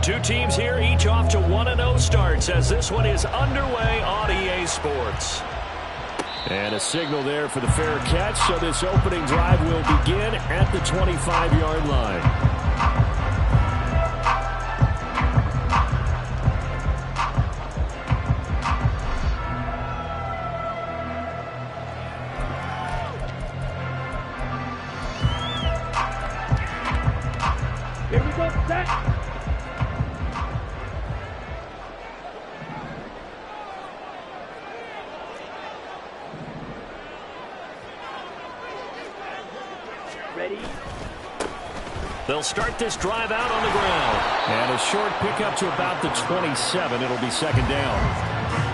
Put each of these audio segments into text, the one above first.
Two teams here, each off to 1-0 starts as this one is underway on EA Sports. And a signal there for the fair catch, so this opening drive will begin at the 25-yard line. Here we go, set. Ready? They'll start this drive out on the ground. And a short pickup to about the 27. It'll be second down.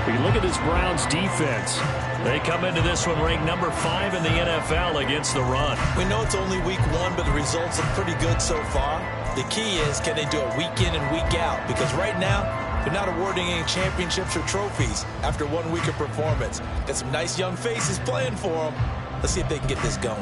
We look at this Browns defense. They come into this one ranked number 5 in the NFL against the run. We know it's only week 1, but the results are pretty good so far. The key is, can they do it week in and week out? Because right now, they're not awarding any championships or trophies after 1 week of performance. Got some nice young faces playing for them. Let's see if they can get this going.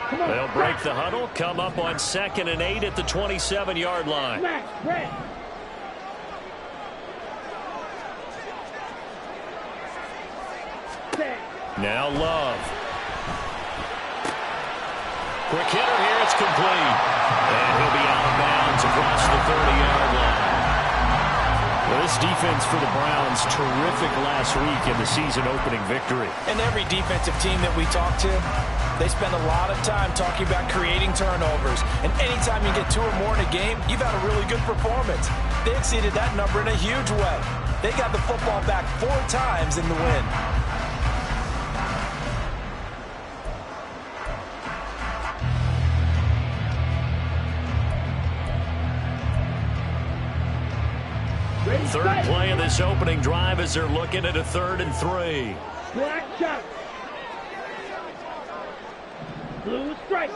They'll break the huddle, come up on 2nd and 8 at the 27-yard line. Now Love. Quick hitter here, it's complete. And he'll be out of bounds across the 30-yard line. Well, this defense for the Browns, terrific last week in the season-opening victory. And every defensive team that we talk to, they spend a lot of time talking about creating turnovers. And anytime you get 2 or more in a game, you've had a really good performance. They exceeded that number in a huge way. They got the football back 4 times in the win. Third play of this opening drive as they're looking at a 3rd and 3. Black shot. Blue striker.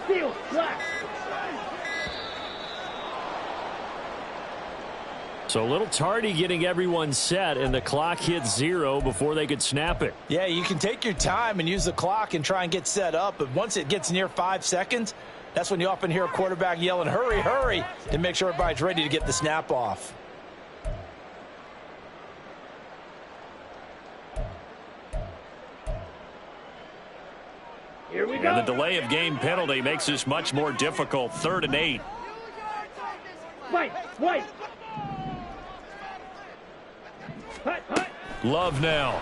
Steel black. So a little tardy getting everyone set, and the clock hits 0 before they could snap it. Yeah, you can take your time and use the clock and try and get set up, but once it gets near 5 seconds, that's when you often hear a quarterback yelling, hurry, hurry, to make sure everybody's ready to get the snap off. Here we go. And the delay of game penalty makes this much more difficult. 3rd and 8. White. Hut. Love now.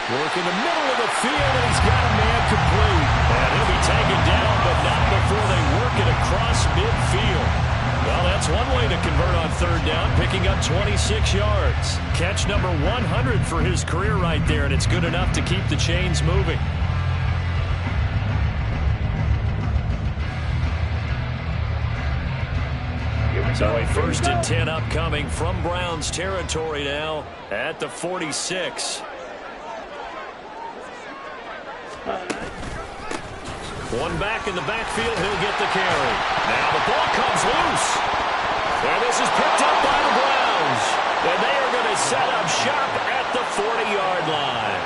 Work in the middle of the field, and he's got a man complete. And he'll be taken down, but not before they work it across midfield. Well, that's one way to convert on 3rd down, picking up 26 yards. Catch number 100 for his career right there, and it's good enough to keep the chains moving. So a 1st and 10 upcoming from Browns territory now at the 46. One back in the backfield, he'll get the carry. Now the ball comes loose. And this is picked up by the Browns. And they are going to set up shop at the 40-yard line.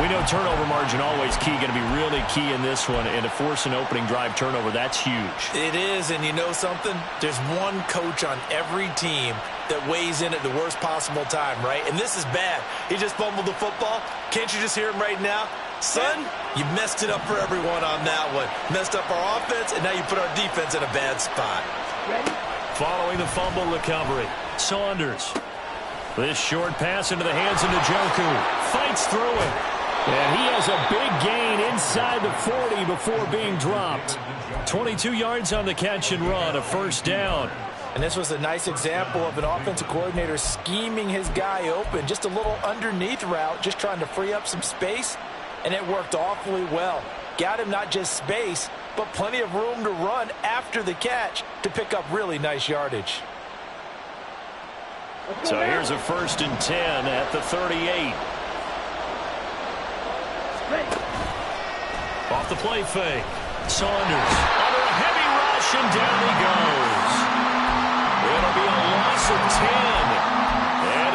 We know turnover margin always key, going to be really key in this one. And to force an opening drive turnover, that's huge. It is, and you know something? There's one coach on every team that weighs in at the worst possible time, right? And this is bad. He just fumbled the football. Can't you just hear him right now? Son, you messed it up for everyone on that one. Messed up our offense, and now you put our defense in a bad spot. Ready? Following the fumble recovery, Saunders. This short pass into the hands of Njoku. Fights through it. And he has a big gain inside the 40 before being dropped. 22 yards on the catch and run, a 1st down. And this was a nice example of an offensive coordinator scheming his guy open. Just a little underneath route, just trying to free up some space. And it worked awfully well. Got him not just space, but plenty of room to run after the catch to pick up really nice yardage. So here's a 1st and 10 at the 38. Off the play fake. Saunders under a heavy rush, and down he goes. It'll be a loss of 10.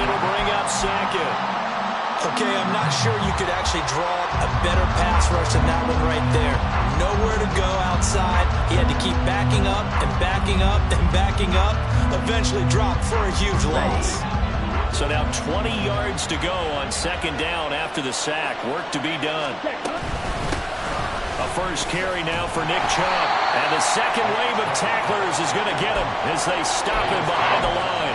it'll bring up second. Okay, I'm not sure you could actually draw a better pass rush than that one right there. Nowhere to go outside. He had to keep backing up and backing up and backing up. Eventually dropped for a huge loss. So now 20 yards to go on second down after the sack. Work to be done. A first carry now for Nick Chubb. And the second wave of tacklers is going to get him as they stop him behind the line.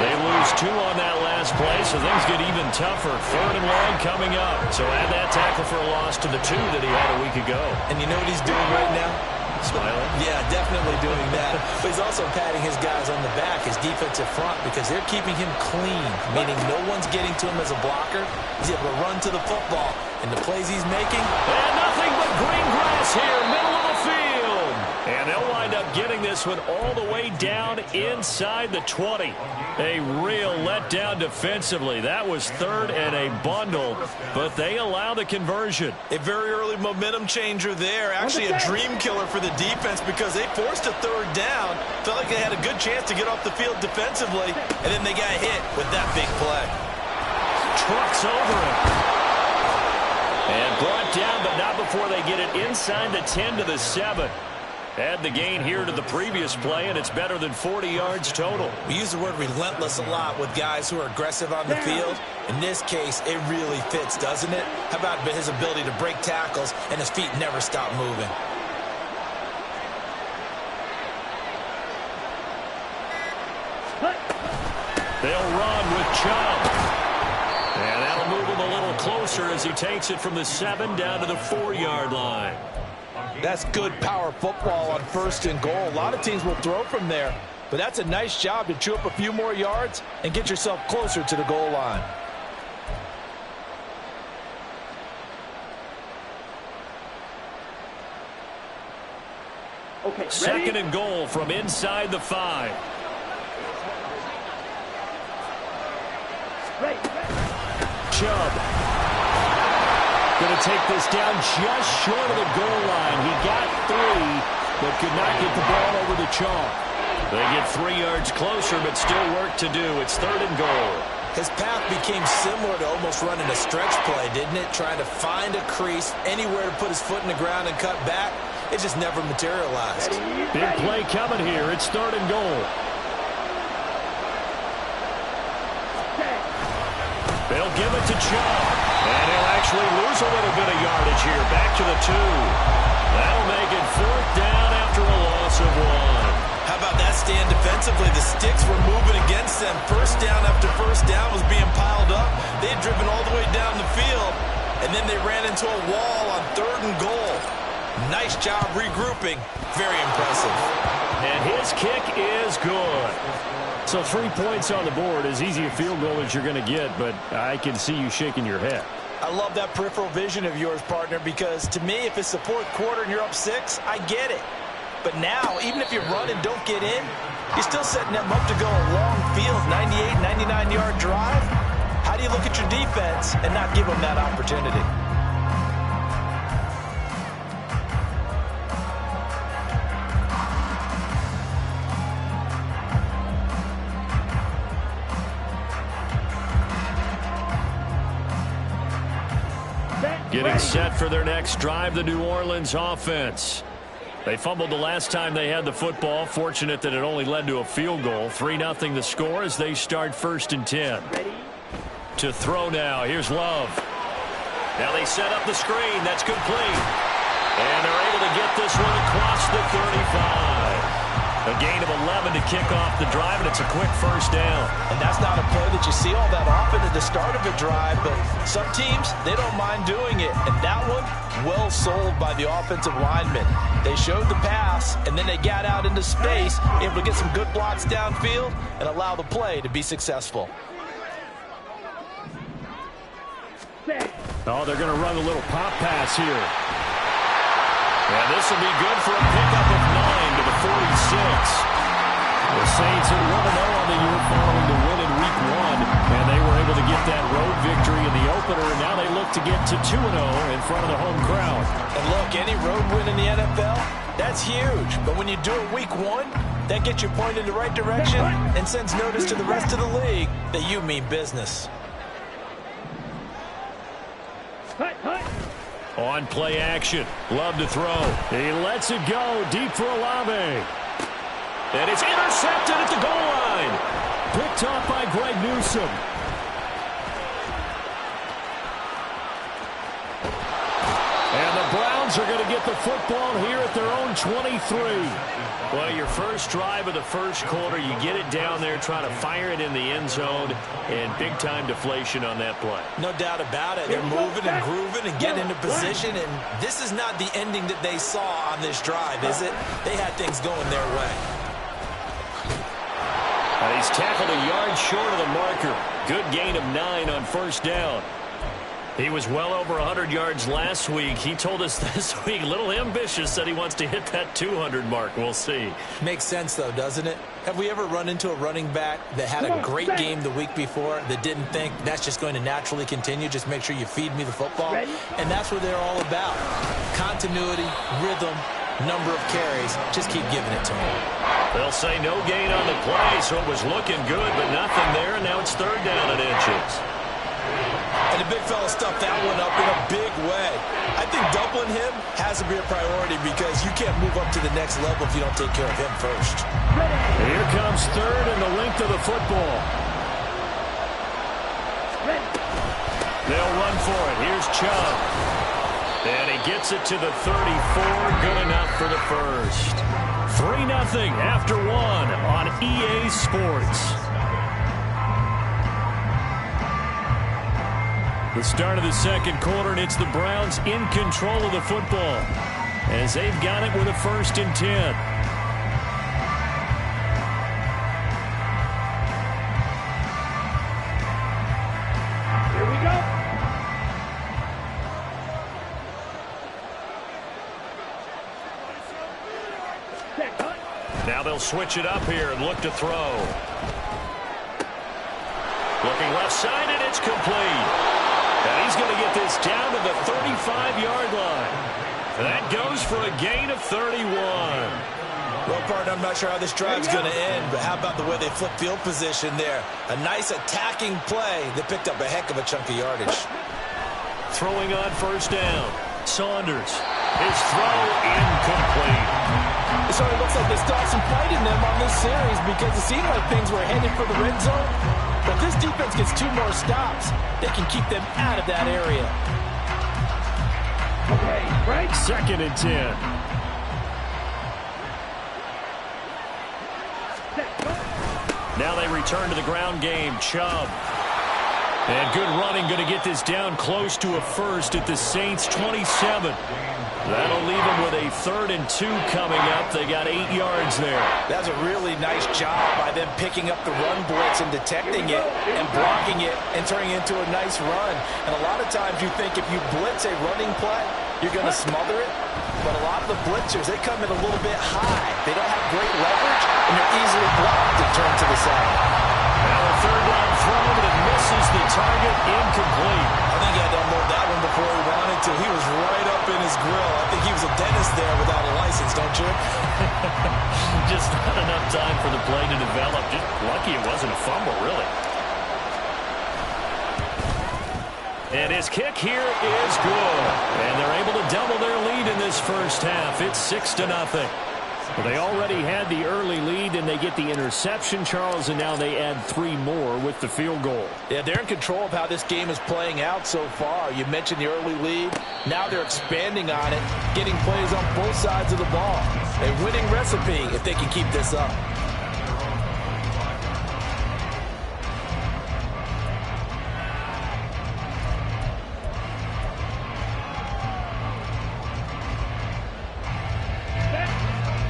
They lose 2 on that last play, so things get even tougher. 3rd and long coming up. So add that tackle for a loss to the 2 that he had a week ago. And you know what he's doing right now? Smiling? Yeah, definitely doing that. But he's also patting his guys on the back, his defensive front, because they're keeping him clean, meaning no one's getting to him as a blocker. He's able to run to the football. And the plays he's making. And nothing but green grass here, middle of the field. And they'll wind up getting this one all the way down inside the 20. A real letdown defensively. That was 3rd and a bundle, but they allow the conversion. A very early momentum changer there. Actually a dream killer for the defense because they forced a 3rd down. Felt like they had a good chance to get off the field defensively, and then they got hit with that big play. Trucks over him. And brought down, but not before they get it inside the 10 to the 7. Add the gain here to the previous play, and it's better than 40 yards total. We use the word relentless a lot with guys who are aggressive on the field. In this case, it really fits, doesn't it? How about his ability to break tackles and his feet never stop moving? They'll run with Chubb. And that'll move him a little closer as he takes it from the 7 down to the 4-yard line. That's good power football on 1st and goal. A lot of teams will throw from there, but that's a nice job to chew up a few more yards and get yourself closer to the goal line. Okay, ready? 2nd and goal from inside the 5. Right. Chubb going to take this down just short of the goal line. He got 3, but could not get the ball over the chalk. They get 3 yards closer, but still work to do. It's 3rd and goal. His path became similar to almost running a stretch play, didn't it? Trying to find a crease, anywhere to put his foot in the ground and cut back. It just never materialized. Big play coming here. It's 3rd and goal. They'll give it to Chubb. And he'll actually lose a little bit of yardage here. Back to the 2. That'll make it 4th down after a loss of 1. How about that stand defensively? The sticks were moving against them. First down after first down was being piled up. They had driven all the way down the field. And then they ran into a wall on 3rd and goal. Nice job regrouping. Very impressive. And his kick is good. So 3 points on the board, as easy a field goal as you're going to get, but I can see you shaking your head. I love that peripheral vision of yours, partner, because to me, if it's the 4th quarter and you're up 6, I get it. But now, even if you run and don't get in, you're still setting them up to go a long field, 98, 99-yard drive. How do you look at your defense and not give them that opportunity? Getting set for their next drive, the New Orleans offense. They fumbled the last time they had the football. Fortunate that it only led to a field goal. 3-0 the score as they start 1st and 10. To throw now. Here's Love. Now they set up the screen. That's complete. And they're able to get this one across the 35. A gain of 11 to kick off the drive, and it's a quick 1st down. And that's not a play that you see all that often at the start of a drive, but some teams, they don't mind doing it. And that one, well sold by the offensive lineman. They showed the pass, and then they got out into space, able to get some good blocks downfield and allow the play to be successful. Oh, they're going to run a little pop pass here. And this will be good for a pickup of 9 to the 46. The Saints are 1-0 on the year following the win in Week 1, and they were able to get that road victory in the opener, and now they look to get to 2-0 in front of the home crowd. And look, any road win in the NFL, that's huge. But when you do it Week 1, That gets you pointed in the right direction and sends notice to the rest of the league that you mean business. On play action. Love to throw. He lets it go deep for Olave. And it's intercepted at the goal line. Picked off by Greg Newsome. And the Browns are going to get the football here at their own 23. Well, your first drive of the first quarter, you get it down there, trying to fire it in the end zone, and big-time deflation on that play. No doubt about it. They're moving and grooving and getting into position, and this is not the ending that they saw on this drive, is it? They had things going their way. And he's tackled a yard short of the marker. Good gain of 9 on first down. He was well over 100 yards last week. He told us this week, a little ambitious, said he wants to hit that 200 mark. We'll see. Makes sense, though, doesn't it? Have we ever run into a running back that had a great game the week before that didn't think that's just going to naturally continue? Just make sure you feed me the football. And that's what they're all about. Continuity, rhythm, number of carries. Just keep giving it to him. They'll say no gain on the play, so it was looking good, but nothing there, and now it's third down and inches. And the big fella stuffed that one up in a big way. I think doubling him has to be a priority because you can't move up to the next level if you don't take care of him first. Here comes third and the length of the football. They'll run for it. Here's Chubb. And he gets it to the 34. Good enough for the first. 3-0 after 1 on EA Sports. The start of the second quarter, and it's the Browns in control of the football as they've got it with a 1st and 10. Here we go. Now they'll switch it up here and look to throw. Looking left side, and it's complete. And he's going to get this down to the 35-yard line. That goes for a gain of 31. Well, partner, I'm not sure how this drive's going to end, but how about the way they flip field position there? A nice attacking play that picked up a heck of a chunk of yardage. Throwing on first down. Saunders. His throw incomplete. It sort of looks like they still have some fight in them on this series because it seemed like things were headed for the red zone. But if this defense gets 2 more stops, they can keep them out of that area. Okay, right. 2nd and 10. Now they return to the ground game. Chubb. And good running, going to get this down close to a first at the Saints' 27. That'll leave them with a 3rd and 2 coming up. They got 8 yards there. That's a really nice job by them picking up the run blitz and detecting it and blocking it and turning it into a nice run. And a lot of times you think if you blitz a running play, you're going to smother it. But a lot of the blitzers, they come in a little bit high. They don't have great leverage, and they're easily blocked and turned to the side. Now a 3rd down throw, but it misses the target. Incomplete. I think he had to unload that one before he wanted to. He was right up in his grill. I think he was a dentist there without a license, don't you? Just not enough time for the play to develop. Just lucky it wasn't a fumble, really. And his kick here is good. And they're able to double their lead in this first half. It's 6-0. Well, they already had the early lead, and they get the interception, Charles, and now they add 3 more with the field goal. Yeah, they're in control of how this game is playing out so far. You mentioned the early lead. Now they're expanding on it, getting plays on both sides of the ball. A winning recipe if they can keep this up.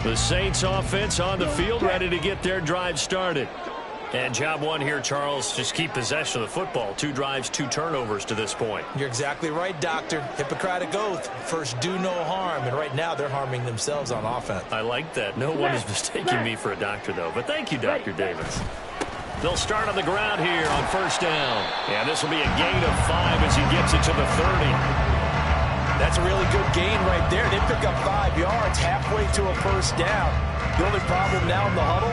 The Saints offense on the field, ready to get their drive started. And job 1 here, Charles, just keep possession of the football. 2 drives, 2 turnovers to this point. You're exactly right, Doctor. Hippocratic oath. First, do no harm. And right now, they're harming themselves on offense. I like that. No one is mistaking me for a doctor, though. But thank you, Dr. Davis. They'll start on the ground here on first down. And this will be a gain of 5 as he gets it to the 30. That's a really good gain right there. They pick up 5 yards halfway to a first down. The only problem now in the huddle,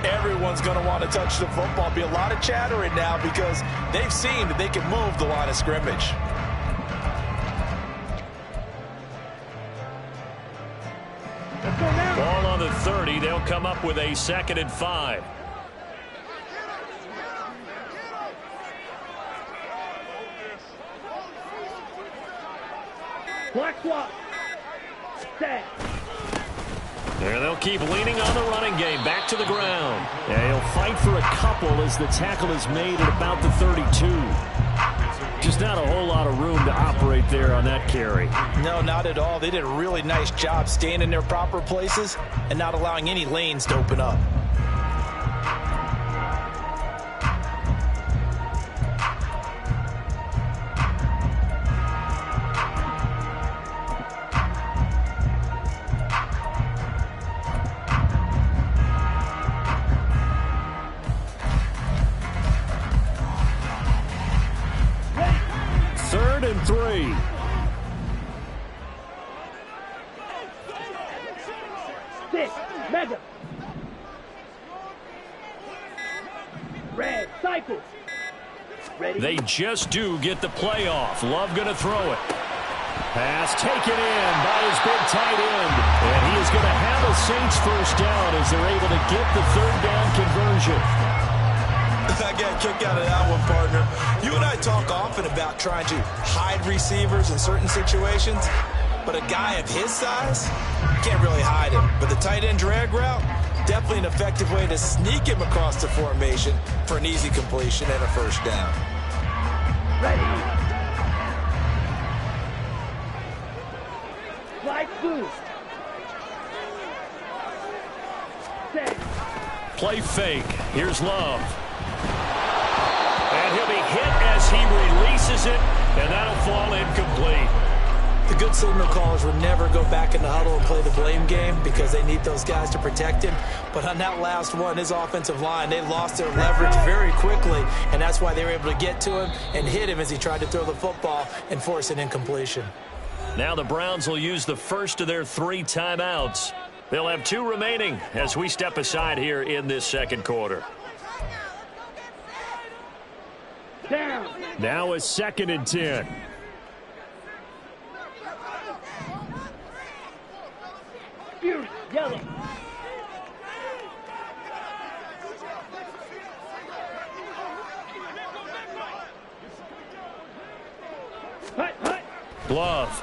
everyone's going to want to touch the football. Be a lot of chattering now because they've seen that they can move the line of scrimmage. Ball on the 30. They'll come up with a 2nd and 5. Black swap. Set. And they'll keep leaning on the running game. Back to the ground. And he'll fight for a couple as the tackle is made at about the 32. Just not a whole lot of room to operate there on that carry. No, not at all. They did a really nice job staying in their proper places and not allowing any lanes to open up. Mega. Red, cycle. Ready. They just do get the play off. Love going to throw it. Pass taken in by his big tight end. And he is going to have a Saints first down as they're able to get the 3rd down conversion. I got a kick out of that one, partner. You and I talk often about trying to hide receivers in certain situations, but a guy of his size, can't really hide him. But the tight end drag route, definitely an effective way to sneak him across the formation for an easy completion and a first down. Ready. Slide boost. Set. Play fake. Here's Love. And he'll be hit as he releases it, and that'll fall incomplete. The good signal callers would never go back in the huddle and play the blame game because they need those guys to protect him. But on that last one, his offensive line, they lost their leverage very quickly, and that's why they were able to get to him and hit him as he tried to throw the football and force an incompletion. Now the Browns will use the first of their 3 timeouts. They'll have 2 remaining as we step aside here in this 2nd quarter. Down. Now a 2nd and 10. Fury, yellow. Hut, hut. Love.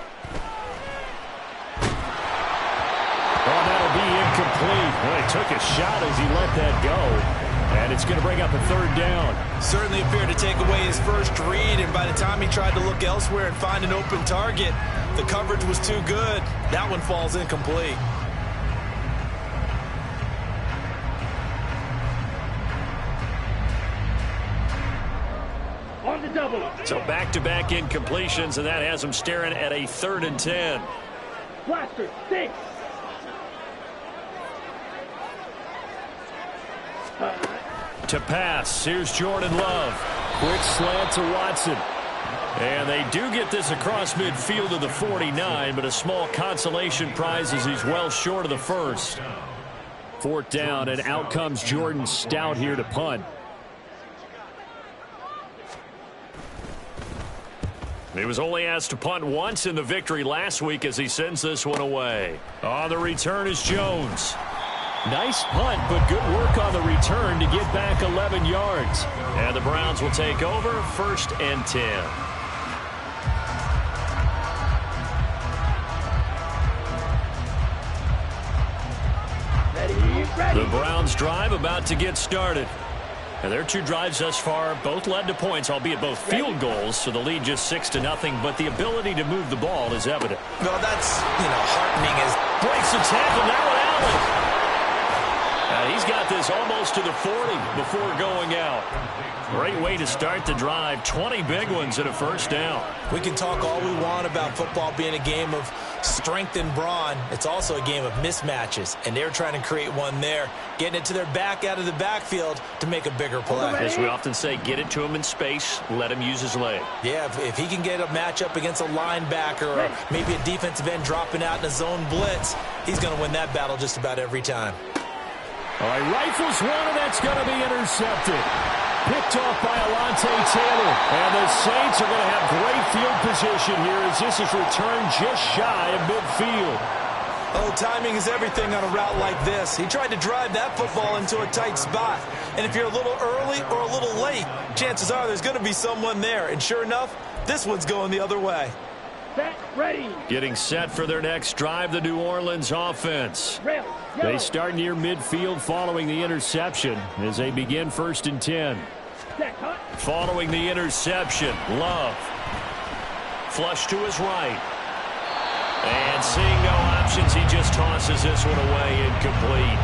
Oh, that'll be incomplete. Well, he took a shot as he let that go. And it's going to bring up a 3rd down. Certainly appeared to take away his first read, and by the time he tried to look elsewhere and find an open target, the coverage was too good. That one falls incomplete. On the double. So back-to-back incompletions, and that has him staring at a 3rd and 10. Blaster, 6. To pass, here's Jordan Love. Quick slant to Watson. And they do get this across midfield to the 49, but a small consolation prize as he's well short of the first. 4th down, and out comes Jordan Stout here to punt. He was only asked to punt once in the victory last week as he sends this one away. On the return is Jones. Nice punt, but good work on the return to get back 11 yards. And the Browns will take over 1st and 10. Ready. The Browns drive about to get started. And their 2 drives thus far both led to points, albeit both field goals, so the lead just 6-0, but the ability to move the ball is evident. Well, that's, heartening as Breaks the tackle, now Allen. He He's got this almost to the 40 before going out. Great way to start the drive. 20 big ones and a first down. We can talk all we want about football being a game of strength and brawn. It's also a game of mismatches, and they're trying to create one there, getting it to their back out of the backfield to make a bigger play. As we often say, get it to him in space, let him use his leg. Yeah, if he can get a matchup against a linebacker or maybe a defensive end dropping out in a zone blitz, he's going to win that battle just about every time. All right, rifles one, and that's going to be intercepted. Picked off by Alontae Taylor. And the Saints are going to have great field position here as this is returned just shy of midfield. Oh, timing is everything on a route like this. He tried to drive that football into a tight spot. And if you're a little early or a little late, chances are there's going to be someone there. And sure enough, this one's going the other way. Set, ready. Getting set for their next drive, the New Orleans offense. Rail, They start near midfield following the interception as they begin 1st and 10. Set, hut. Following the interception, Love. Flush to his right. And seeing no options, he just tosses this one away, incomplete.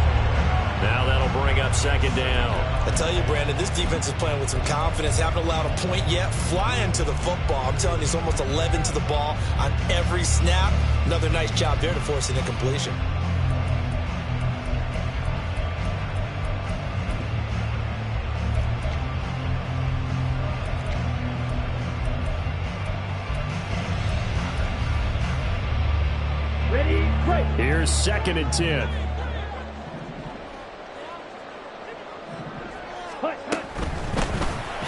Now that'll bring up 2nd down. I tell you, Brandon, this defense is playing with some confidence. Haven't allowed a point yet. Flying to the football. I'm telling you, it's almost 11 to the ball on every snap. Another nice job there to force an incompletion. Ready, right. Here's 2nd and 10. Hut, hut.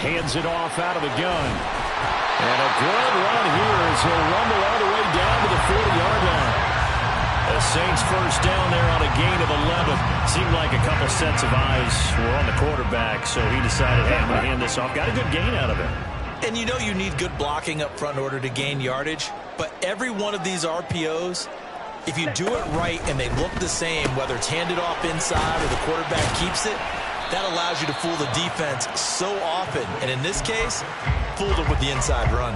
Hands it off out of the gun. And a good run here as he'll rumble all the way down to the 40-yard line. The Saints first down there on a gain of 11. Seemed like a couple sets of eyes were on the quarterback, so he decided, hey, I'm going to hand this off. Got a good gain out of it. And you know you need good blocking up front in order to gain yardage. But every one of these RPOs, if you do it right and they look the same, whether it's handed off inside or the quarterback keeps it, that allows you to fool the defense so often. And in this case, fooled them with the inside run.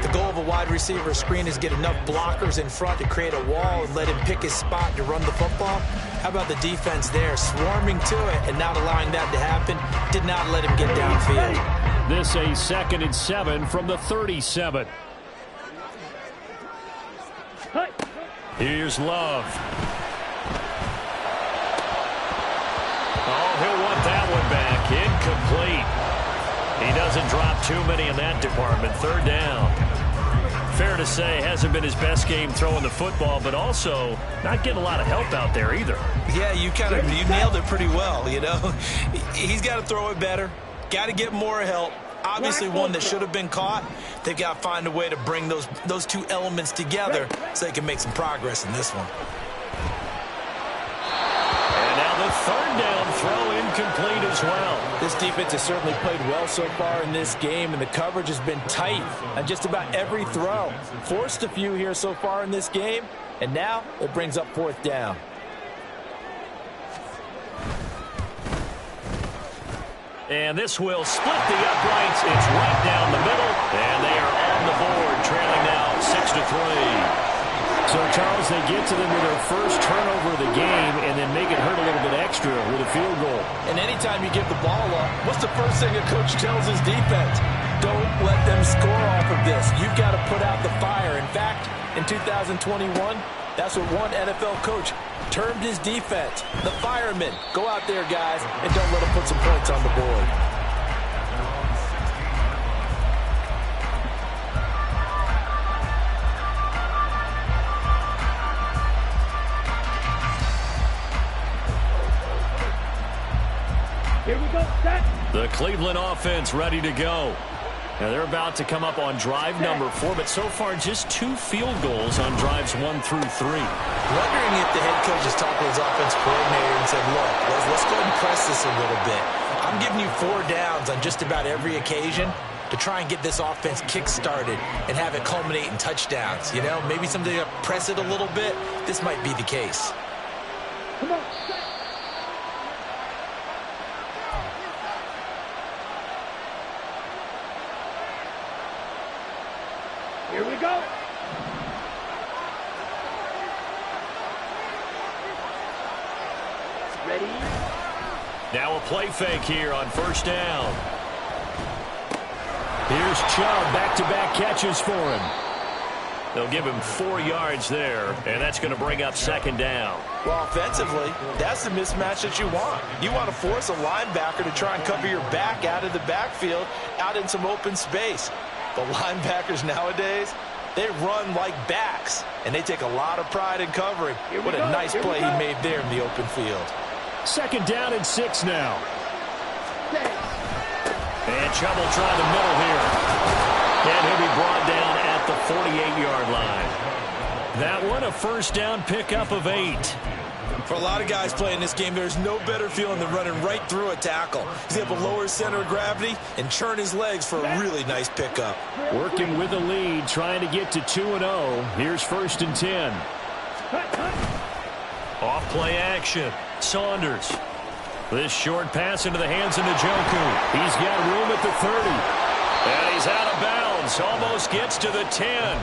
The goal of a wide receiver screen is get enough blockers in front to create a wall and let him pick his spot to run the football. How about the defense there, swarming to it and not allowing that to happen? Did not let him get downfield. This a 2nd and 7 from the 37. Hut. Here's Love. Oh, he'll want that one back. Incomplete. He doesn't drop too many in that department. 3rd down. Fair to say, hasn't been his best game throwing the football, but also not getting a lot of help out there either. Yeah, you nailed it pretty well, you know. He's got to throw it better. Got to get more help. Obviously one that should have been caught. They've got to find a way to bring those two elements together so they can make some progress in this one. And now the 3rd down throw incomplete as well. This defense has certainly played well so far in this game, and the coverage has been tight on just about every throw. Forced a few here so far in this game, and now it brings up 4th down. And this will split the uprights. It's right down the middle, and they are on the board, trailing now 6-3. So, Charles, they get to them with their first turnover of the game and then make it hurt a little bit extra with a field goal. And anytime you give the ball up, what's the first thing a coach tells his defense? Don't let them score off of this. You've got to put out the fire. In fact, in 2021, that's what one NFL coach termed his defense. The firemen. Go out there, guys, and don't let them put some points on the board. Here we go, set. The Cleveland offense ready to go. Now they're about to come up on drive number 4, but so far just 2 field goals on drives 1 through 3. Wondering if the head coach has talked to his offense coordinator and said, look, let's go ahead and press this a little bit. I'm giving you 4 downs on just about every occasion to try and get this offense kick-started and have it culminate in touchdowns. You know, maybe something to press it a little bit. This might be the case. Come on, set. Here we go. Ready, Now a play fake here on first down. Here's Chubb, back-to-back catches for him. They'll give him 4 yards there, and that's going to bring up second down. Well, offensively, that's the mismatch that you want. You want to force a linebacker to try and cover your back out of the backfield, out in some open space. But linebackers nowadays, they run like backs, and they take a lot of pride in covering. What a nice play he made there in the open field. Second down and 6 now. And Chubb will try the middle here. And he'll be brought down at the 48-yard line. That one, a first down pickup of 8. For a lot of guys playing this game, there's no better feeling than running right through a tackle. He's able to lower his center of gravity and churn his legs for a really nice pickup. Working with the lead, trying to get to 2-0. Here's first and 10. Off play action. Saunders. This short pass into the hands of Njoku. He's got room at the 30. And he's out of bounds. Almost gets to the 10.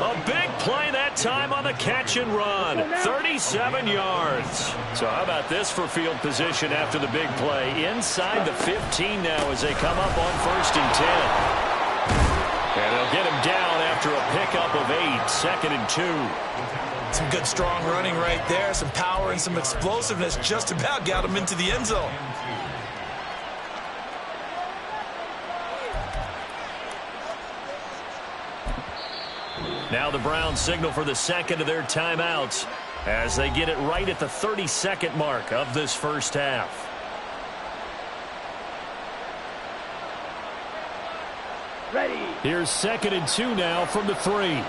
A big play that time on the catch and run. 37 yards. So how about this for field position after the big play? Inside the 15 now as they come up on first and 10. And they'll get him down after a pickup of 8. Second and 2. Some good strong running right there. Some power and some explosiveness. Just about got him into the end zone. Now the Browns signal for the second of their timeouts as they get it right at the 32nd mark of this first half. Ready. Here's second and 2 now from the 3.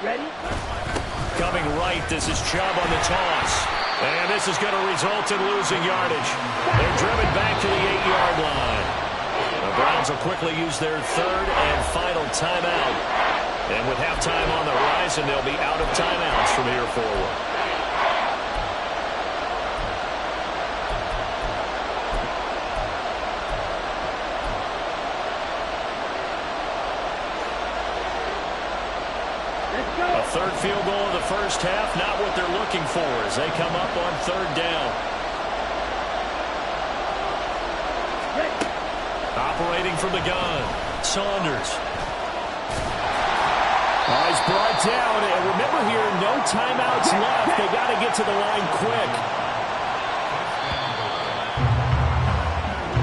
Ready. Coming right, this is Chubb on the toss. And this is going to result in losing yardage. They're driven back to the 8-yard line. The Browns will quickly use their third and final timeout. And with halftime on the horizon, they'll be out of timeouts from here forward. A third field goal in the first half, not what they're looking for as they come up on third down. Operating from the gun, Saunders. He's brought down, and remember here, no timeouts left. They got to get to the line quick.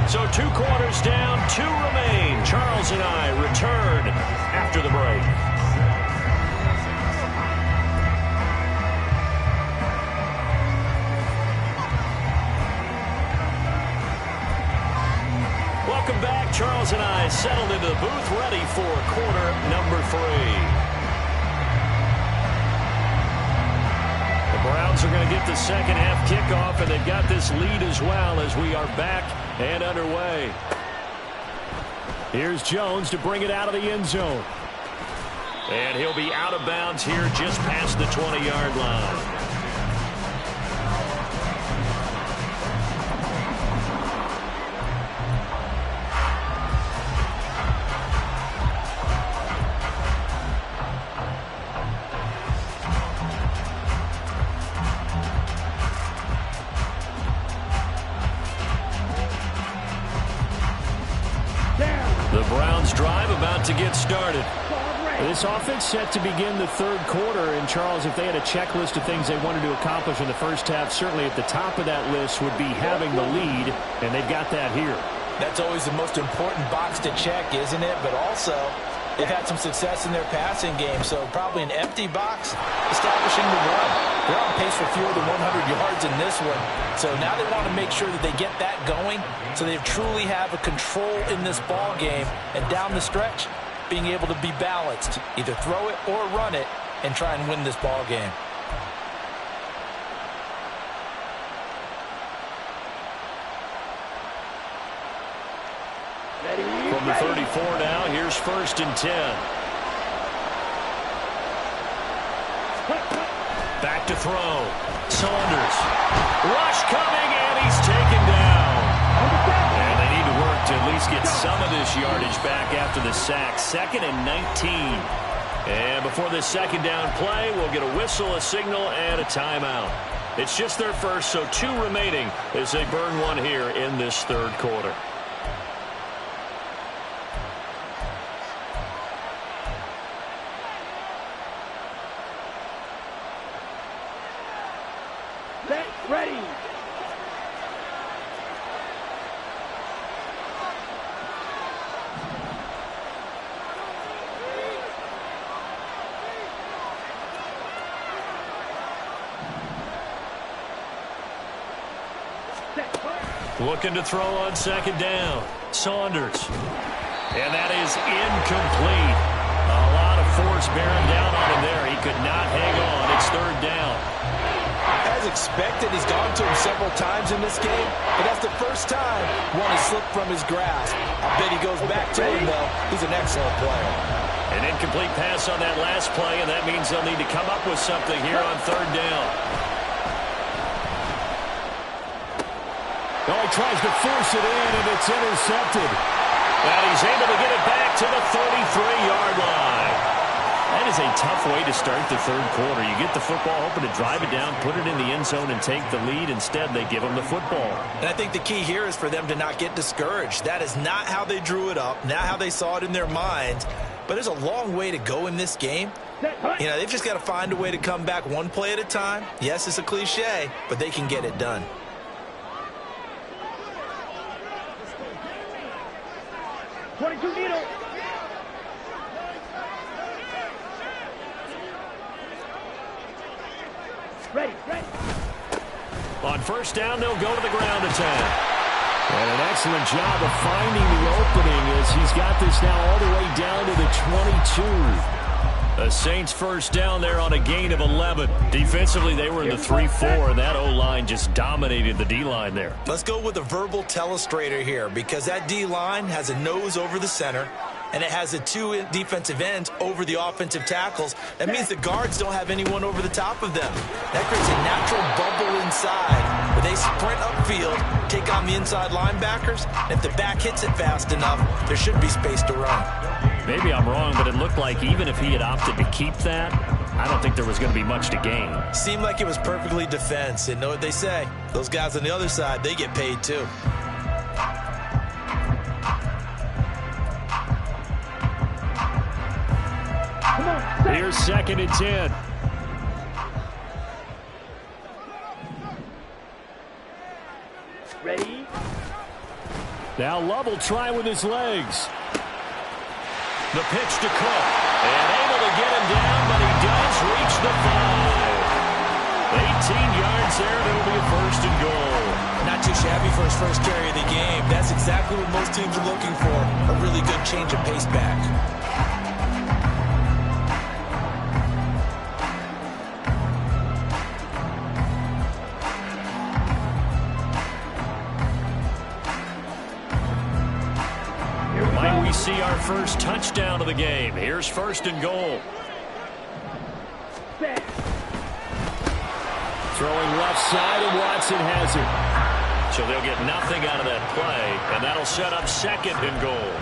So 2 quarters down, 2 remain. Charles and I return after the break. Welcome back. Charles and I settled into the booth, ready for quarter number 3. The Browns are going to get the second half kickoff, and they've got this lead as well as we are back and underway. Here's Jones to bring it out of the end zone. And he'll be out of bounds here just past the 20-yard line. The Browns drive about to get started. This offense set to begin the third quarter. And, Charles, if they had a checklist of things they wanted to accomplish in the first half, certainly at the top of that list would be having the lead, and they've got that here. That's always the most important box to check, isn't it? But also, they've had some success in their passing game, so probably an empty box, establishing the run. They're on pace for fewer than 100 yards in this one. So now they want to make sure that they get that going so they truly have a control in this ball game. And down the stretch, being able to be balanced, either throw it or run it, and try and win this ball game. From the 34 now, here's first and 10. Back to throw. Saunders. Rush coming, and he's taken down. And they need to work to at least get some of this yardage back after the sack. Second and 19. And before this second down play, we'll get a whistle, a signal, and a timeout. It's just their first, so 2 remaining as they burn one here in this third quarter. Set, ready. Looking to throw on second down. Saunders. And that is incomplete. A lot of force bearing down on him there. He could not hang on. It's third down. As expected, he's gone to him several times in this game, but that's the first time one has slipped from his grasp. I bet he goes back to him, though. He's an excellent player. An incomplete pass on that last play, and that means they'll need to come up with something here on third down. Oh, he tries to force it in, and it's intercepted. And he's able to get it back to the 33-yard line. That is a tough way to start the third quarter. You get the football, hoping to drive it down, put it in the end zone, and take the lead. Instead, they give him the football. And I think the key here is for them to not get discouraged. That is not how they drew it up, not how they saw it in their minds. But there's a long way to go in this game. You know, they've just got to find a way to come back one play at a time. Yes, it's a cliche, but they can get it done. Needle. Ready. On first down, they'll go to the ground attack. And an excellent job of finding the opening as he's got this now all the way down to the 22. The Saints first down there on a gain of 11. Defensively, they were in the 3-4, and that O-line just dominated the D-line there. Let's go with a verbal telestrator here because that D-line has a nose over the center, and it has the 2 defensive ends over the offensive tackles. That means the guards don't have anyone over the top of them. That creates a natural bubble inside where they sprint upfield, take on the inside linebackers, and if the back hits it fast enough, there should be space to run. Maybe I'm wrong, but it looked like even if he had opted to keep that, I don't think there was going to be much to gain. Seemed like it was perfectly defense. And know what they say? Those guys on the other side, they get paid too. Here's 2nd and 10. Ready. Now Love will try with his legs. The pitch to Cook. And able to get him down, but he does reach the 5. 18 yards there, and it'll be a 1st and goal. Not too shabby for his first carry of the game. That's exactly what most teams are looking for. A really good change of pace back. See our first touchdown of the game. Here's 1st and goal. Throwing left side, and Watson has it. So they'll get nothing out of that play, and that'll set up 2nd and goal.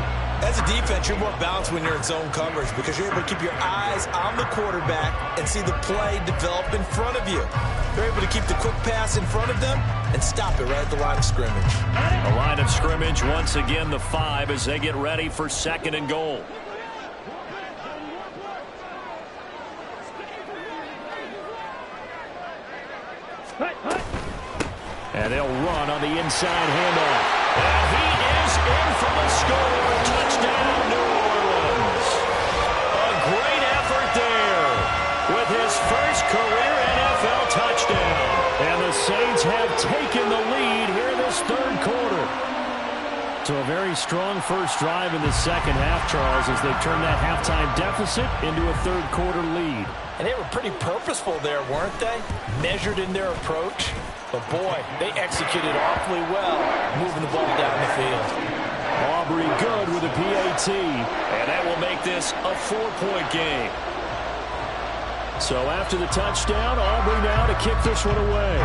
As a defense, you're more balanced when you're in zone coverage because you're able to keep your eyes on the quarterback and see the play develop in front of you. They're able to keep the quick pass in front of them and stop it right at the line of scrimmage. A line of scrimmage, once again the 5 as they get ready for 2nd and goal. And they'll run on the inside handoff. And he is in for the score. Touchdown, New Orleans. A great effort there with his first career NFL touchdown. And the Saints have taken the lead here in this third quarter. So a very strong first drive in the second half, Charles, as they've turned that halftime deficit into a third quarter lead. And they were pretty purposeful there, weren't they? Measured in their approach. But, boy, they executed awfully well, moving the ball down the field. Aubrey good with a PAT. And that will make this a 4-point game. So after the touchdown, Aubrey now to kick this one away.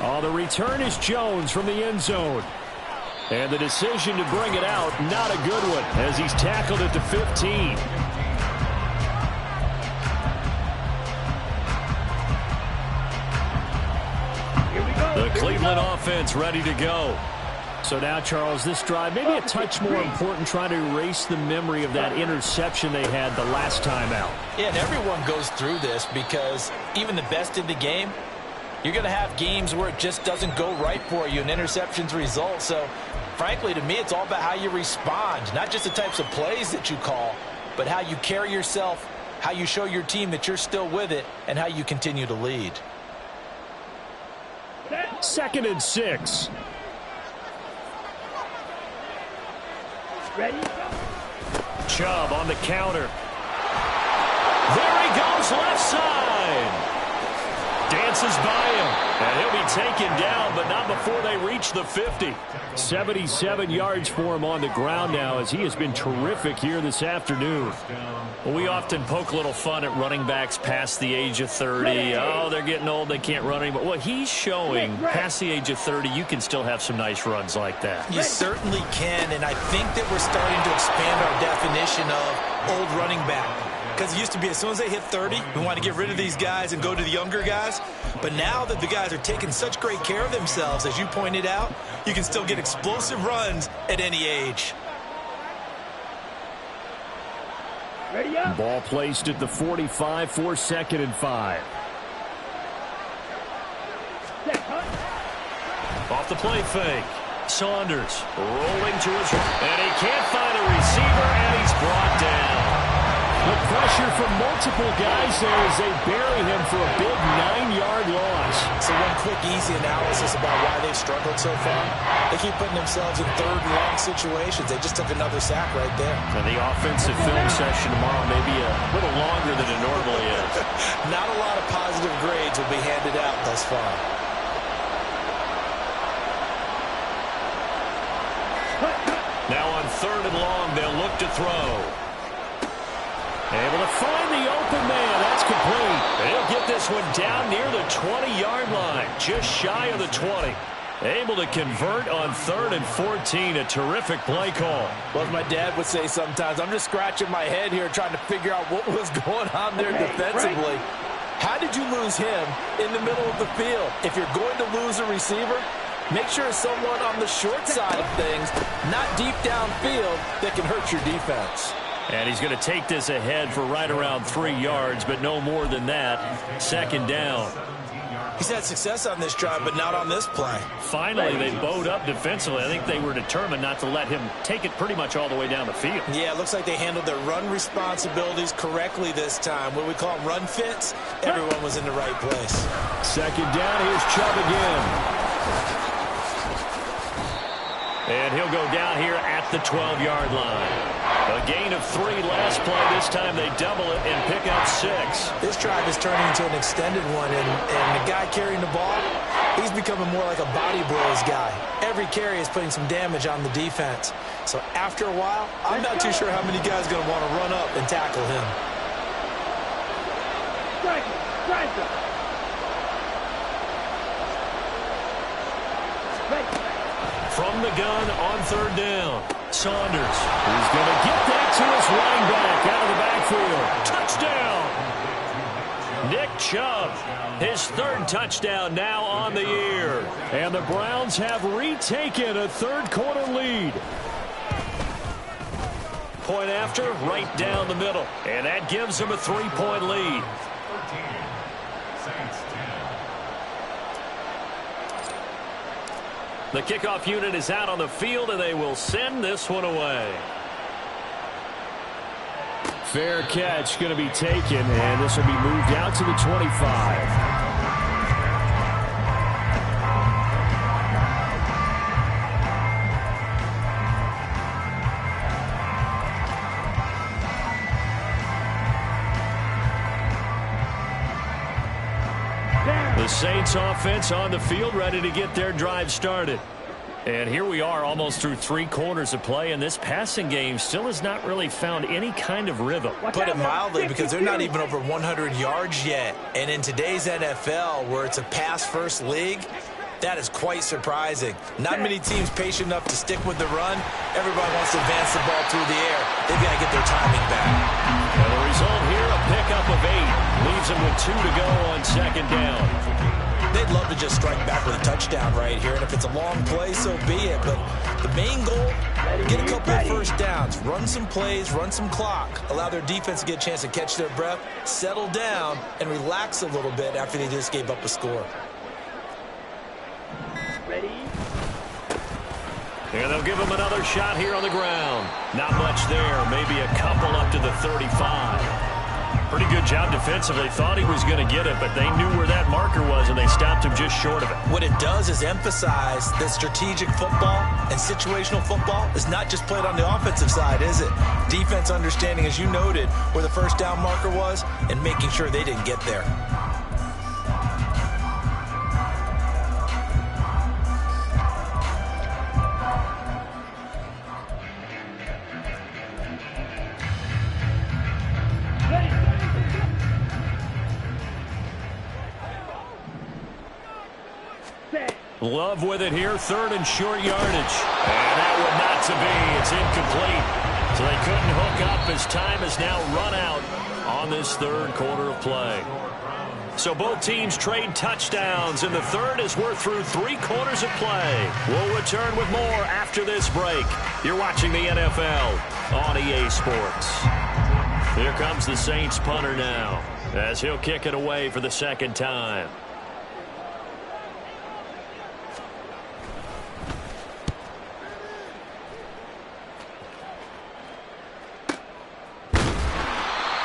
Oh, the return is Jones from the end zone. And the decision to bring it out, not a good one, as he's tackled at the 15. The Cleveland offense ready to go. So now, Charles, this drive, maybe a touch more important, trying to erase the memory of that interception they had the last time out. Yeah, and everyone goes through this because even the best in the game, you're going to have games where it just doesn't go right for you and interceptions result. So, frankly, to me, it's all about how you respond, not just the types of plays that you call, but how you carry yourself, how you show your team that you're still with it, and how you continue to lead. 2nd and 6. Ready? Chubb on the counter. There he goes, left side. Dances by him, and he'll be taken down, but not before they reach the 50. 77 yards for him on the ground now, as he has been terrific here this afternoon. Well, we often poke a little fun at running backs past the age of 30. Oh, they're getting old, they can't run anymore. Well, he's showing past the age of 30, you can still have some nice runs like that. You certainly can, and I think that we're starting to expand our definition of old running back. Because it used to be as soon as they hit 30, we want to get rid of these guys and go to the younger guys. But now that the guys are taking such great care of themselves, as you pointed out, you can still get explosive runs at any age. Ready up. Ball placed at the 45 for 2nd and 5. Set, huh? Off the play fake. Saunders rolling to his right, and he can't find a receiver, and he's brought down. The pressure from multiple guys there as they bury him for a big 9-yard loss. So one quick, easy analysis about why they've struggled so far. They keep putting themselves in 3rd and long situations. They just took another sack right there. And the offensive film session tomorrow may be a little longer than it normally is. Not a lot of positive grades will be handed out thus far. Now on 3rd and long, they'll look to throw. Able to find the open man. That's complete. He'll get this one down near the 20-yard line, just shy of the 20. Able to convert on 3rd and 14. A terrific play call. Well, as my dad would say sometimes, I'm just scratching my head here trying to figure out what was going on there defensively. How did you lose him in the middle of the field? If you're going to lose a receiver, make sure it's someone on the short side of things, not deep downfield, that can hurt your defense. And he's going to take this ahead for right around 3 yards, but no more than that. 2nd down. He's had success on this drive, but not on this play. Finally, they bowed up defensively. I think they were determined not to let him take it pretty much all the way down the field. Yeah, it looks like they handled their run responsibilities correctly this time. What we call them run fits, everyone was in the right place. 2nd down, here's Chubb again. And he'll go down here at the 12-yard line. A gain of 3 last play. This time they double it and pick up 6. This drive is turning into an extended one, and the guy carrying the ball, he's becoming more like a body blows guy. Every carry is putting some damage on the defense. So after a while, I'm not too sure how many guys are going to want to run up and tackle him. Strike him. Strike him. Ready. From the gun on 3rd down. Saunders, who's going to get that to his running back out of the backfield. Touchdown! Nick Chubb, his 3rd touchdown now on the year. And the Browns have retaken a 3rd quarter lead. Point after, right down the middle. And that gives them a 3-point lead. The kickoff unit is out on the field, and they will send this one away. Fair catch going to be taken, and this will be moved out to the 25. The Saints offense on the field, ready to get their drive started. And here we are almost through 3 quarters of play, and this passing game still has not really found any kind of rhythm. Put it mildly, because they're not even over 100 yards yet. And in today's NFL, where it's a pass-first league, that is quite surprising. Not many teams patient enough to stick with the run. Everybody wants to advance the ball through the air. They've got to get their timing back. And the result here, a pickup of 8. Leaves them with 2 to go on 2nd down. They'd love to just strike back with a touchdown right here, and if it's a long play, so be it. But the main goal, get a couple of first downs, run some plays, run some clock, allow their defense to get a chance to catch their breath, settle down, and relax a little bit after they just gave up a score. Ready? And they'll give him another shot here on the ground. Not much there, maybe a couple up to the 35. Pretty good job defensively. Thought he was going to get it, but they knew where that marker was, and they stopped him just short of it. What it does is emphasize that strategic football and situational football is not just played on the offensive side, is it? Defense understanding, as you noted, where the first down marker was and making sure they didn't get there. Love with it here, third and short yardage. And that would not to be. It's incomplete. So they couldn't hook up as time is now run out on this third quarter of play. So both teams trade touchdowns, and the third as we're through 3 quarters of play. We'll return with more after this break. You're watching the NFL on EA Sports. Here comes the Saints punter now, as he'll kick it away for the second time.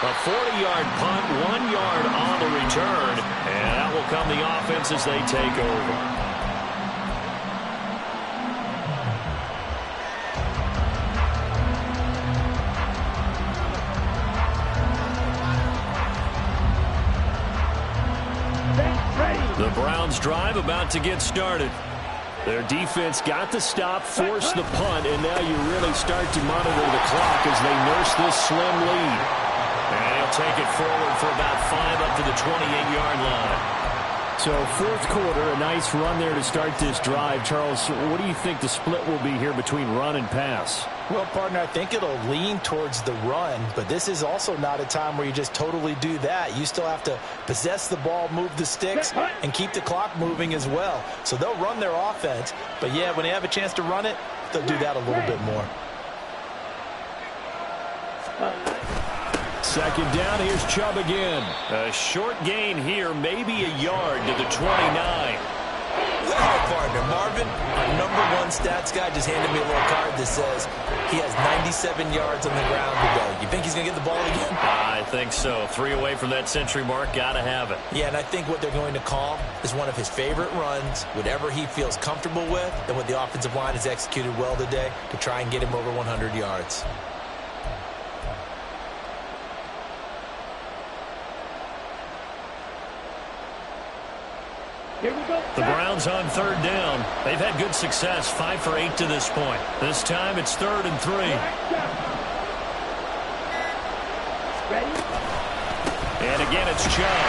A 40-yard punt, 1 yard on the return, and that will come the offense as they take over. The Browns drive about to get started. Their defense got the stop, forced the punt, and now you really start to monitor the clock as they nurse this slim lead. And he'll take it forward for about 5 up to the 28-yard line. So fourth quarter, a nice run there to start this drive. Charles, what do you think the split will be here between run and pass? Well, partner, I think it'll lean towards the run, but this is also not a time where you just totally do that. You still have to possess the ball, move the sticks, and keep the clock moving as well. So they'll run their offense, but yeah, when they have a chance to run it, they'll do that a little bit more. Second down, here's Chubb again. A short gain here, maybe a yard to the 29. Wow, partner. Marvin, our #1 stats guy, just handed me a little card that says he has 97 yards on the ground today. You think he's going to get the ball again? I think so. 3 away from that century mark. Got to have it. Yeah, and I think what they're going to call is one of his favorite runs, whatever he feels comfortable with, and what the offensive line has executed well today to try and get him over 100 yards. Here we go. The Browns on third down. They've had good success, 5 for 8 to this point. This time it's 3rd and 3. Ready? And again it's Chubb.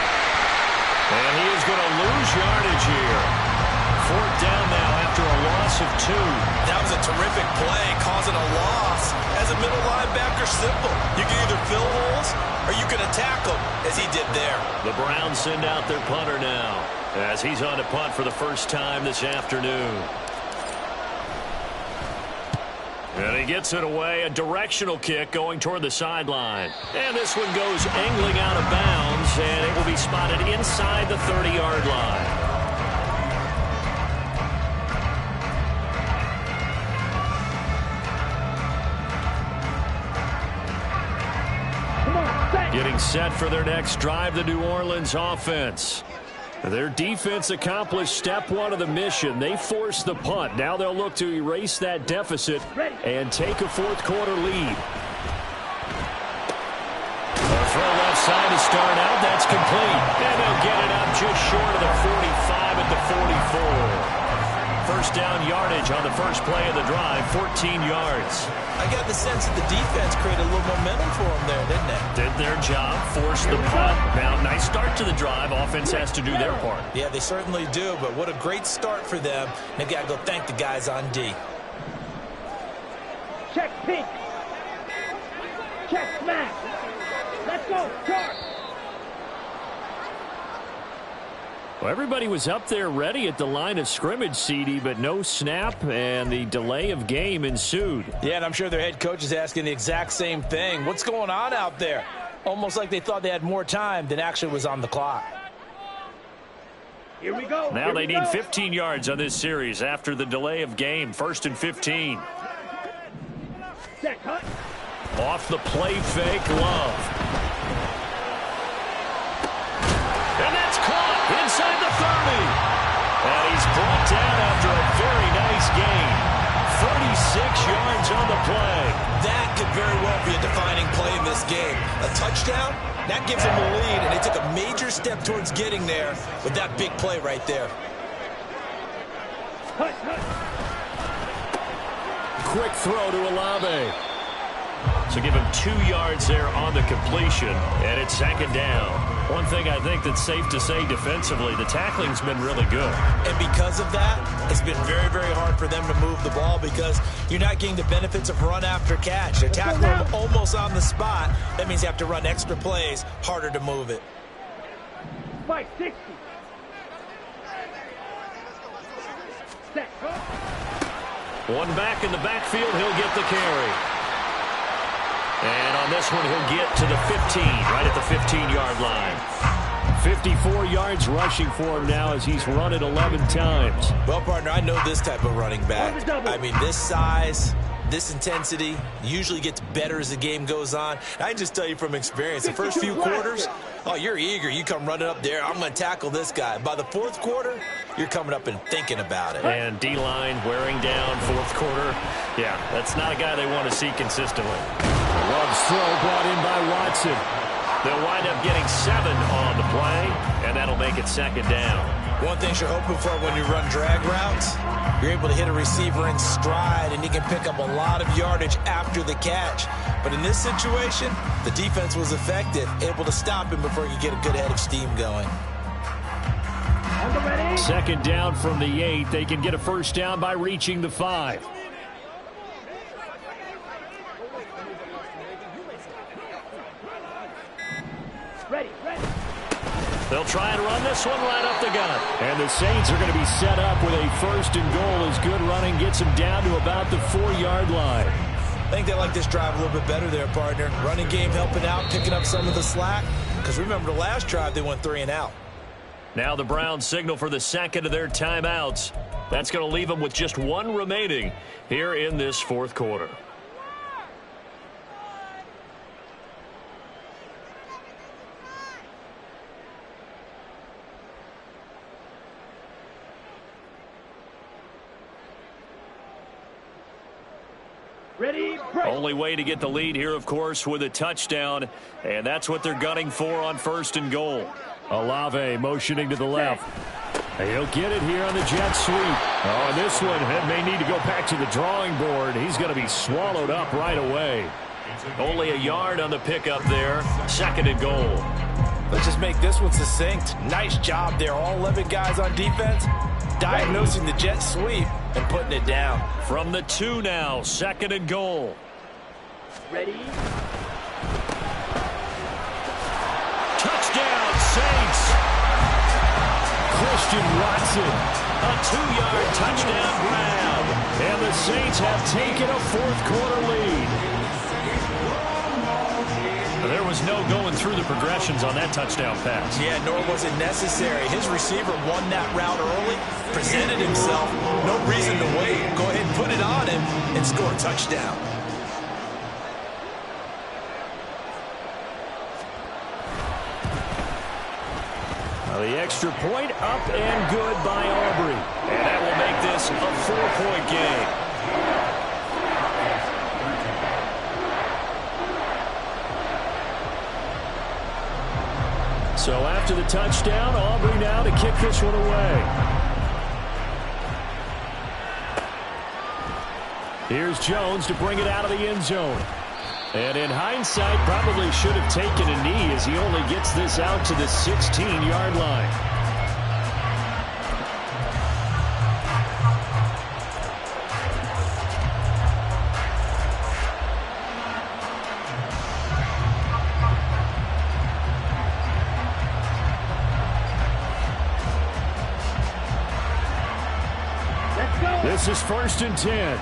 And he is going to lose yardage here. 4th down now after a loss of 2. That was a terrific play, causing a loss. As a middle linebacker, simple. You can either fill holes or you can attack them, as he did there. The Browns send out their punter now, as he's on to punt for the first time this afternoon. And he gets it away, a directional kick going toward the sideline. And this one goes angling out of bounds, and it will be spotted inside the 30-yard line. Getting set for their next drive, the New Orleans offense. Their defense accomplished step 1 of the mission. They forced the punt. Now they'll look to erase that deficit and take a fourth quarter lead. A throw left side to start out. That's complete. And they'll get it up just short of the 45 at the 44. First down yardage on the first play of the drive, 14 yards. I got the sense that the defense created a little momentum for them there, didn't they? Did their job, forced the punt. Now, nice start to the drive. Offense has to do their part. Yeah, they certainly do, but what a great start for them. They've got to go thank the guys on D. Check pink. Check smack. Let's go. Charge. Well, everybody was up there ready at the line of scrimmage, CD, but no snap, and the delay of game ensued. Yeah, and I'm sure their head coach is asking the exact same thing. What's going on out there? Almost like they thought they had more time than actually was on the clock. Here we go. Now they need 15 yards on this series after the delay of game. 1st and 15. Set, cut. Off the play fake, Love. And that's caught inside the 30. And he's brought down after a very nice gain. 36 yards on the play. That could very well be a defining play in this game. A touchdown, that gives them the lead, and they took a major step towards getting there with that big play right there. Cut, cut. Quick throw to Olave. So give him 2 yards there on the completion, and it's 2nd down. One thing I think that's safe to say defensively, the tackling's been really good. And because of that, it's been very, very hard for them to move the ball because you're not getting the benefits of run after catch. They tackle them almost on the spot. That means you have to run extra plays, harder to move it. 560. Set, cut. One back in the backfield, he'll get the carry. And on this one, he'll get to the 15, right at the 15-yard line. 54 yards rushing for him now as he's run it 11 times. Well, partner, I know this type of running back. I mean, this size, this intensity usually gets better as the game goes on. I can just tell you from experience, the first few quarters, oh, you're eager. You come running up there, I'm going to tackle this guy. By the 4th quarter, you're coming up and thinking about it. And D-line wearing down 4th quarter. Yeah, that's not a guy they want to see consistently. Love's throw brought in by Watson. They'll wind up getting 7 on the play, and that'll make it 2nd down. One thing you're hoping for when you run drag routes, you're able to hit a receiver in stride, and he can pick up a lot of yardage after the catch. But in this situation, the defense was effective, able to stop him before he could get a good head of steam going. 2nd down from the 8. They can get a 1st down by reaching the 5. Ready, ready. They'll try and run this one right up the gut. And the Saints are going to be set up with a 1st and goal as good running gets them down to about the 4-yard line. I think they like this drive a little bit better there, partner. Running game helping out, picking up some of the slack. Because remember, the last drive, they went 3 and out. Now the Browns signal for the 2nd of their timeouts. That's going to leave them with just 1 remaining here in this 4th quarter. Ready, break. Only way to get the lead here, of course, with a touchdown. And that's what they're gunning for on 1st and goal. Olave motioning to the left. He'll get it here on the jet sweep. Oh, and this one may need to go back to the drawing board. He's going to be swallowed up right away. Only a yard on the pickup there. 2nd and goal. Let's just make this one succinct. Nice job there. All 11 guys on defense diagnosing the jet sweep and putting it down. From the 2 now, 2nd and goal. Ready. Touchdown, Saints. Christian Watson, a 2-yard touchdown grab. And the Saints have taken a 4th quarter lead. There was no going through the progressions on that touchdown pass. Yeah, nor was it necessary. His receiver won that route early, presented himself. No reason to wait. Go ahead and put it on him and score a touchdown. Well, the extra point up and good by Aubrey. And that will make this a 4-point game. So after the touchdown, Aubrey now to kick this one away. Here's Jones to bring it out of the end zone. And in hindsight, probably should have taken a knee as he only gets this out to the 16-yard line. This is 1st and 10.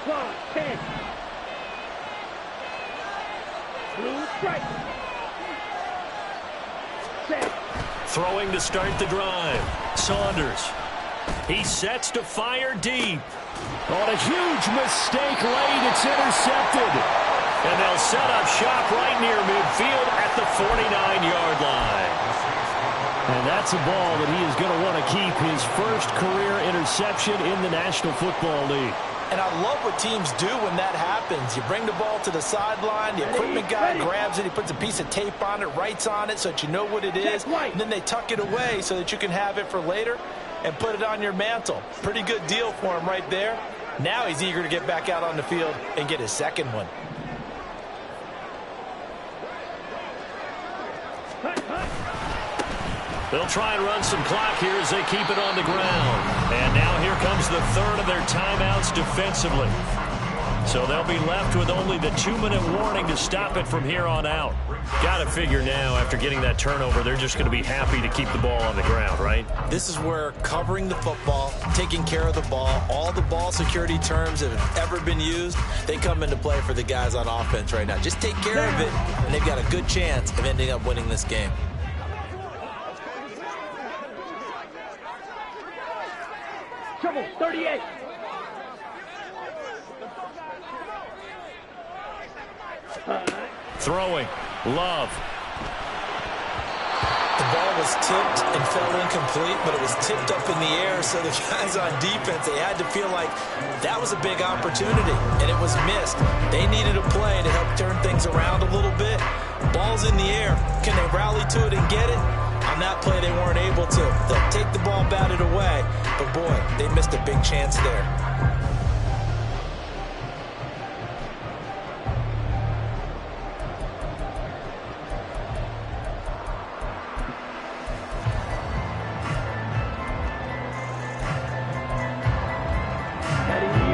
Clock, 10. Blue strike. Set. Throwing to start the drive. Saunders. He sets to fire deep. On a huge mistake late, it's intercepted. And they'll set up shop right near midfield at the 49-yard line. And that's a ball that he is going to want to keep, his first career interception in the National Football League. And I love what teams do when that happens. You bring the ball to the sideline, the equipment guy grabs it, he puts a piece of tape on it, writes on it so that you know what it is, and then they tuck it away so that you can have it for later and put it on your mantle. Pretty good deal for him right there. Now he's eager to get back out on the field and get his second one. They'll try and run some clock here as they keep it on the ground. And now here comes the third of their timeouts defensively. So they'll be left with only the 2-minute warning to stop it from here on out. Got to figure now, after getting that turnover, they're just going to be happy to keep the ball on the ground, right? This is where covering the football, taking care of the ball, all the ball security terms that have ever been used, they come into play for the guys on offense right now. Just take care of it, and they've got a good chance of ending up winning this game. Trouble, 38. Throwing. Love. The ball was tipped and fell incomplete, but it was tipped up in the air, so the guys on defense, they had to feel like that was a big opportunity, and it was missed. They needed a play to help turn things around a little bit. Ball's in the air. Can they rally to it and get it? On that play, they weren't able to. They'll take the ball, bat it away, but boy, they missed a big chance there.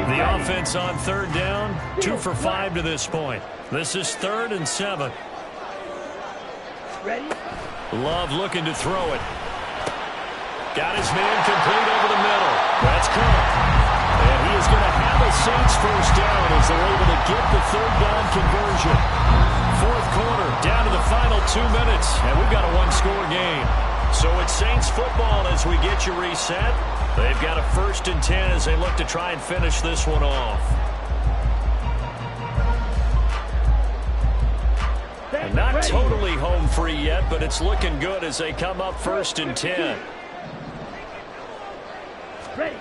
The offense on third down, 2 for 5 to this point. This is 3rd and 7. Ready? Love looking to throw it. Got his man complete over the middle. That's Cook. And he is going to have a Saints first down as they're able to get the third down conversion. 4th quarter, down to the final 2 minutes, and we've got a one-score game. So it's Saints football as we get you reset. They've got a 1st and 10 as they look to try and finish this one off. And not totally home free yet, but it's looking good as they come up 1st and 10. Ready.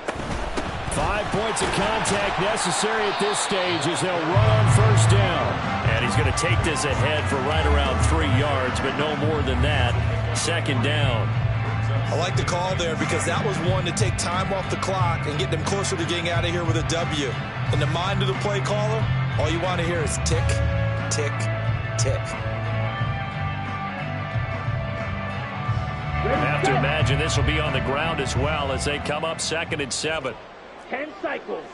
5 points of contact necessary at this stage as they'll run on 1st down. And he's going to take this ahead for right around 3 yards, but no more than that. 2nd down. I like the call there because that was one to take time off the clock and get them closer to getting out of here with a W. In the mind of the play caller, all you want to hear is tick, tick, tick. I have to imagine this will be on the ground as well as they come up 2nd and 7. 10 cycles.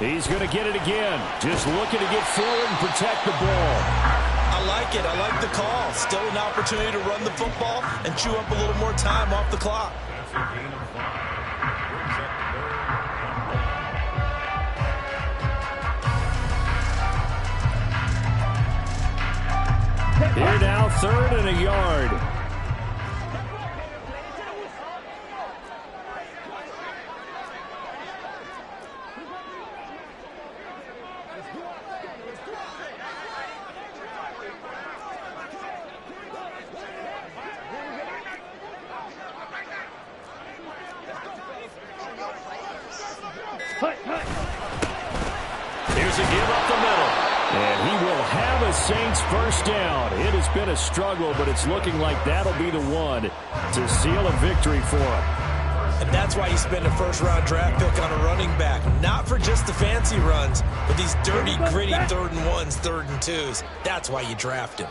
He's going to get it again. Just looking to get forward and protect the ball. I like it. I like the call. Still an opportunity to run the football and chew up a little more time off the clock. Here now, 3rd and a yard. Here's a give up the middle. And he will have a Saints first down. It has been a struggle, but it's looking like that'll be the one to seal a victory for him. And that's why you spend a first-round draft pick on a running back. Not for just the fancy runs, but these dirty, gritty 3rd and 1s, 3rd and 2s. That's why you draft him.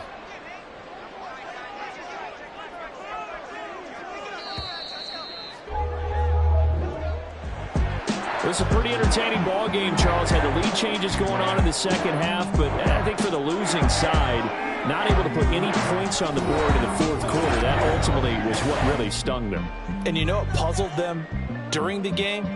It was a pretty entertaining ball game, Charles. Had the lead changes going on in the second half, but I think for the losing side, not able to put any points on the board in the fourth quarter, that ultimately was what really stung them. And you know what puzzled them during the game?